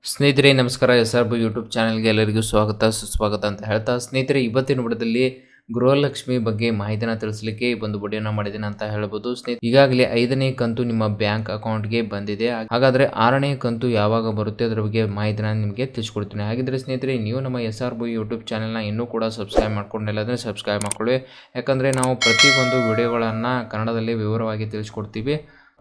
ಸ್ನೇಹಿತರೆ ನಮಸ್ಕಾರ. SRB YouTube ಚಾನಲ್ಗೆ ಎಲ್ಲರಿಗೂ ಸ್ವಾಗತ ಸುಸ್ವಾಗತ ಅಂತ ಹೇಳ್ತಾ, ಸ್ನೇಹಿತರೆ ಇವತ್ತಿನ ವಿಡಿಯೋದಲ್ಲಿ ಗೃಹಲಕ್ಷ್ಮಿ ಬಗ್ಗೆ ಮಾಹಿತಿನ ತಿಳಿಸಲಿಕ್ಕೆ ಒಂದು ವಿಡಿಯೋನ ಮಾಡಿದ್ದೀನಿ ಅಂತ ಹೇಳ್ಬೋದು. ಈಗಾಗಲೇ 5ನೇ ಕಂತು ನಿಮ್ಮ ಬ್ಯಾಂಕ್ ಅಕೌಂಟ್ಗೆ ಬಂದಿದೆ. ಹಾಗಾದ್ರೆ 6ನೇ ಕಂತು ಯಾವಾಗ ಬರುತ್ತೆ ಅದರ ಬಗ್ಗೆ ಮಾಹಿತಿನ ನಿಮಗೆ ತಿಳಿಸ್ಕೊಡ್ತೀನಿ. ಹಾಗಿದ್ರೆ ಸ್ನೇಹಿತರೆ, ನೀವು ನಮ್ಮ SRB ಯೂಟ್ಯೂಬ್ ಚಾನಲ್ನ ಇನ್ನೂ ಕೂಡ ಸಬ್ಸ್ಕ್ರೈಬ್ ಮಾಡ್ಕೊಂಡಿಲ್ಲ ಅಂದರೆ ಸಬ್ಸ್ಕ್ರೈಬ್ ಮಾಡ್ಕೊಳ್ಳಿ. ಯಾಕಂದರೆ ನಾವು ಪ್ರತಿಯೊಂದು ವಿಡಿಯೋಗಳನ್ನು ಕನ್ನಡದಲ್ಲಿ ವಿವರವಾಗಿ ತಿಳಿಸ್ಕೊಡ್ತೀವಿ.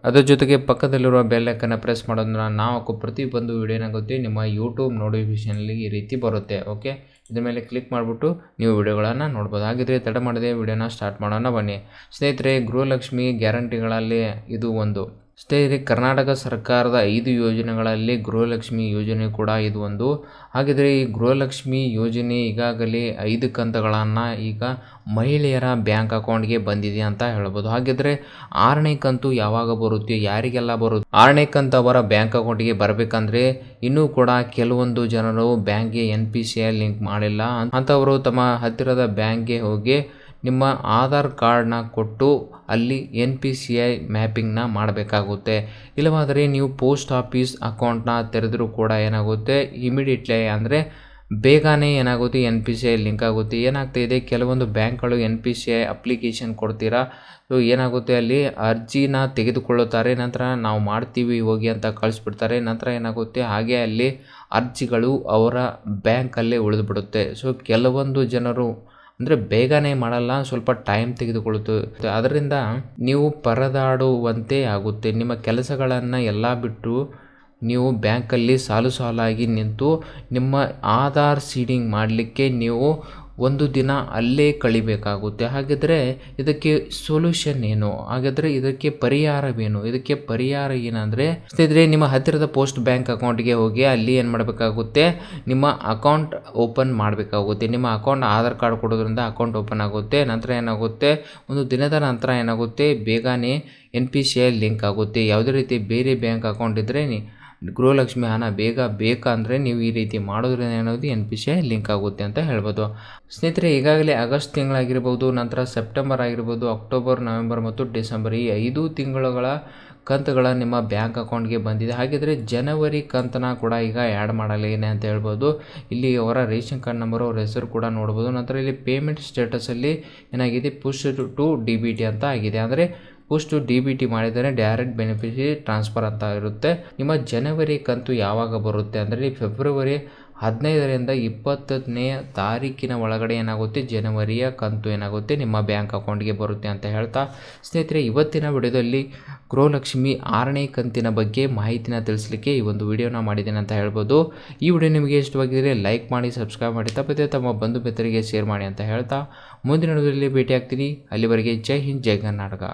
ಅದರ ಜೊತೆಗೆ ಪಕ್ಕದಲ್ಲಿರುವ ಬೆಲ್ ಐಕನ್ನ ಪ್ರೆಸ್ ಮಾಡೋದ್ರಿಂದ ನಾವು ಹಾಕೋ ಪ್ರತಿಯೊಂದು ವಿಡಿಯೋ ಏನಾಗುತ್ತೆ ನಿಮ್ಮ ಯೂಟ್ಯೂಬ್ ನೋಟಿಫಿಕೇಷನಲ್ಲಿ ಈ ರೀತಿ ಬರುತ್ತೆ. ಓಕೆ, ಇದ್ರ ಮೇಲೆ ಕ್ಲಿಕ್ ಮಾಡಿಬಿಟ್ಟು ನೀವು ವಿಡಿಯೋಗಳನ್ನು ನೋಡ್ಬೋದು. ಹಾಗಿದ್ರೆ ತಡ ಮಾಡದೆ ವಿಡಿಯೋನ ಸ್ಟಾರ್ಟ್ ಮಾಡೋಣ ಬನ್ನಿ. ಸ್ನೇಹಿತರೆ, ಗೃಹಲಕ್ಷ್ಮಿ ಗ್ಯಾರಂಟಿಗಳಲ್ಲಿ ಇದು ಒಂದು. ಸ್ನೇಹಿತರೆ, ಕರ್ನಾಟಕ ಸರ್ಕಾರದ 5 ಯೋಜನೆಗಳಲ್ಲಿ ಗೃಹಲಕ್ಷ್ಮಿ ಯೋಜನೆ ಕೂಡ ಇದು ಒಂದು. ಹಾಗಿದ್ರೆ ಈ ಗೃಹಲಕ್ಷ್ಮಿ ಯೋಜನೆ ಈಗಾಗಲೇ 5 ಕಂತುಗಳನ್ನು ಈಗ ಮಹಿಳೆಯರ ಬ್ಯಾಂಕ್ ಅಕೌಂಟ್ಗೆ ಬಂದಿದೆ ಅಂತ ಹೇಳ್ಬೋದು. ಹಾಗಿದ್ರೆ 6ನೇ ಕಂತು ಯಾವಾಗ ಬರುತ್ತೆ, ಯಾರಿಗೆಲ್ಲ ಬರುತ್ತೆ? 6ನೇ ಕಂತು ಅವರ ಬ್ಯಾಂಕ್ ಅಕೌಂಟ್ಗೆ ಬರಬೇಕಂದ್ರೆ ಇನ್ನೂ ಕೂಡ ಕೆಲವೊಂದು ಜನರು ಬ್ಯಾಂಕ್ಗೆ NPCI ಲಿಂಕ್ ಮಾಡಿಲ್ಲ ಅಂತವರು ತಮ್ಮ ಹತ್ತಿರದ ಬ್ಯಾಂಕ್ಗೆ ಹೋಗಿ ನಿಮ್ಮ ಆಧಾರ್ ಕಾರ್ಡ್ನ ಕೊಟ್ಟು ಅಲ್ಲಿ NPCI ಮ್ಯಾಪಿಂಗ್ನ ಮಾಡಬೇಕಾಗುತ್ತೆ. ಇಲ್ಲವಾದರೆ ನೀವು ಪೋಸ್ಟ್ ಆಫೀಸ್ ಅಕೌಂಟ್ನ ತೆರೆದರೂ ಕೂಡ ಏನಾಗುತ್ತೆ, ಇಮಿಡಿಯೇಟ್ಲಿ ಅಂದರೆ ಬೇಗನೆ ಏನಾಗುತ್ತೆ NPCI ಲಿಂಕ್ ಆಗುತ್ತೆ. ಏನಾಗ್ತಾಯಿದೆ, ಕೆಲವೊಂದು ಬ್ಯಾಂಕ್ಗಳು NPCI ಅಪ್ಲಿಕೇಶನ್ ಕೊಡ್ತೀರಾ, ಸೊ ಏನಾಗುತ್ತೆ ಅಲ್ಲಿ ಅರ್ಜಿನ ತೆಗೆದುಕೊಳ್ಳುತ್ತಾರೆ, ನಂತರ ನಾವು ಮಾಡ್ತೀವಿ ಹೋಗಿ ಅಂತ ಕಳಿಸ್ಬಿಡ್ತಾರೆ. ನಂತರ ಏನಾಗುತ್ತೆ, ಹಾಗೆ ಅಲ್ಲಿ ಅರ್ಜಿಗಳು ಅವರ ಬ್ಯಾಂಕಲ್ಲೇ ಉಳಿದುಬಿಡುತ್ತೆ. ಸೊ ಕೆಲವೊಂದು ಜನರು ಅಂದರೆ ಬೇಗನೆ ಮಾಡಲ್ಲ, ಸ್ವಲ್ಪ ಟೈಮ್ ತೆಗೆದುಕೊಳ್ಳುತ್ತೆ. ಅದರಿಂದ ನೀವು ಪರದಾಡುವಂತೆ ಆಗುತ್ತೆ. ನಿಮ್ಮ ಕೆಲಸಗಳನ್ನು ಎಲ್ಲ ಬಿಟ್ಟು ನೀವು ಬ್ಯಾಂಕಲ್ಲಿ ಸಾಲಾಗಿ ನಿಂತು ನಿಮ್ಮ ಆಧಾರ್ ಸೀಡಿಂಗ್ ಮಾಡಲಿಕ್ಕೆ ನೀವು ಒಂದು ದಿನ ಅಲ್ಲೇ ಕಳಿಬೇಕಾಗುತ್ತೆ. ಹಾಗಿದ್ರೆ ಇದಕ್ಕೆ ಸೊಲ್ಯೂಷನ್ ಏನು? ಹಾಗಾದರೆ ಇದಕ್ಕೆ ಪರಿಹಾರವೇನು? ಇದಕ್ಕೆ ಪರಿಹಾರ ಏನಂದರೆ ಸ್ನೇಹಿತರೆ, ನಿಮ್ಮ ಹತ್ತಿರದ ಪೋಸ್ಟ್ ಬ್ಯಾಂಕ್ ಅಕೌಂಟ್ಗೆ ಹೋಗಿ ಅಲ್ಲಿ ಏನು ಮಾಡಬೇಕಾಗುತ್ತೆ, ನಿಮ್ಮ ಅಕೌಂಟ್ ಓಪನ್ ಮಾಡಬೇಕಾಗುತ್ತೆ. ನಿಮ್ಮ ಅಕೌಂಟ್ ಆಧಾರ್ ಕಾರ್ಡ್ ಕೊಡೋದ್ರಿಂದ ಅಕೌಂಟ್ ಓಪನ್ ಆಗುತ್ತೆ. ನಂತರ ಏನಾಗುತ್ತೆ, ಒಂದು ದಿನದ ನಂತರ ಏನಾಗುತ್ತೆ, ಬೇಗನೆ NPCI ಲಿಂಕ್ ಆಗುತ್ತೆ. ಯಾವುದೇ ರೀತಿ ಬೇರೆ ಬ್ಯಾಂಕ್ ಅಕೌಂಟ್ ಇದ್ದರೆ ಗೃಹಲಕ್ಷ್ಮಿ ಹಣ ಬೇಗ ಬೇಕಂದರೆ ನೀವು ಈ ರೀತಿ ಮಾಡೋದ್ರಿಂದ ಏನಾಗುತ್ತೆ, NPCI ಲಿಂಕ್ ಆಗುತ್ತೆ ಅಂತ ಹೇಳ್ಬೋದು. ಸ್ನೇಹಿತರೆ, ಈಗಾಗಲೇ ಆಗಸ್ಟ್ ತಿಂಗಳಾಗಿರ್ಬೋದು, ನಂತರ ಸೆಪ್ಟೆಂಬರ್ ಆಗಿರ್ಬೋದು, ಅಕ್ಟೋಬರ್, ನವೆಂಬರ್ ಮತ್ತು ಡಿಸೆಂಬರ್ ಈ 5 ತಿಂಗಳುಗಳ ಕಂತುಗಳ ನಿಮ್ಮ ಬ್ಯಾಂಕ್ ಅಕೌಂಟ್ಗೆ ಬಂದಿದೆ. ಹಾಗಿದ್ರೆ ಜನವರಿ ಕಂತನ ಕೂಡ ಈಗ ಆ್ಯಡ್ ಮಾಡಲೇನೆ ಅಂತ ಹೇಳ್ಬೋದು. ಇಲ್ಲಿ ಅವರ ರೇಷನ್ ಕಾರ್ಡ್ ನಂಬರ್, ಅವರ ಹೆಸರು ಕೂಡ ನೋಡ್ಬೋದು. ನಂತರ ಇಲ್ಲಿ ಪೇಮೆಂಟ್ ಸ್ಟೇಟಸಲ್ಲಿ ಏನಾಗಿದೆ, ಪುಷ್ ಟು DBT ಅಂತ ಆಗಿದೆ. ಅಂದರೆ ಪುಷ್ DBT ಮಾಡಿದರೆ ಡೈರೆಕ್ಟ್ ಬೆನಿಫಿಷರಿ ಟ್ರಾನ್ಸ್ಫರ್ ಅಂತ ಇರುತ್ತೆ. ನಿಮ್ಮ ಜನವರಿ ಕಂತು ಯಾವಾಗ ಬರುತ್ತೆ ಅಂದರೆ ಫೆಬ್ರವರಿ 15ರಿಂದ 20ನೇ ತಾರೀಕಿನ ಒಳಗಡೆ ಏನಾಗುತ್ತೆ, ಜನವರಿಯ ಕಂತು ಏನಾಗುತ್ತೆ ನಿಮ್ಮ ಬ್ಯಾಂಕ್ ಅಕೌಂಟ್ಗೆ ಬರುತ್ತೆ ಅಂತ ಹೇಳ್ತಾ, ಸ್ನೇಹಿತರೆ ಇವತ್ತಿನ ವಿಡಿಯೋದಲ್ಲಿ ಗೃಹಲಕ್ಷ್ಮಿ 6ನೇ ಕಂತಿನ ಬಗ್ಗೆ ಮಾಹಿತಿನ ತಿಳಿಸಲಿಕ್ಕೆ ಈ ಒಂದು ವಿಡಿಯೋನ ಮಾಡಿದ್ದೇನೆ ಅಂತ ಹೇಳ್ಬೋದು. ಈ ವಿಡಿಯೋ ನಿಮಗೆ ಇಷ್ಟವಾಗಿದ್ದರೆ ಲೈಕ್ ಮಾಡಿ, ಸಬ್ಸ್ಕ್ರೈಬ್ ಮಾಡಿ, ತಪ್ಪದೆ ತಮ್ಮ ಬಂಧು ಮಿತ್ರರಿಗೆ ಶೇರ್ ಮಾಡಿ ಅಂತ ಹೇಳ್ತಾ ಮುಂದಿನ ವಿಡಿಯೋದಲ್ಲಿ ಭೇಟಿ ಆಗ್ತೀನಿ. ಅಲ್ಲಿವರೆಗೆ ಜೈ ಹಿಂದ್, ಜೈ ಕರ್ನಾಟಕ.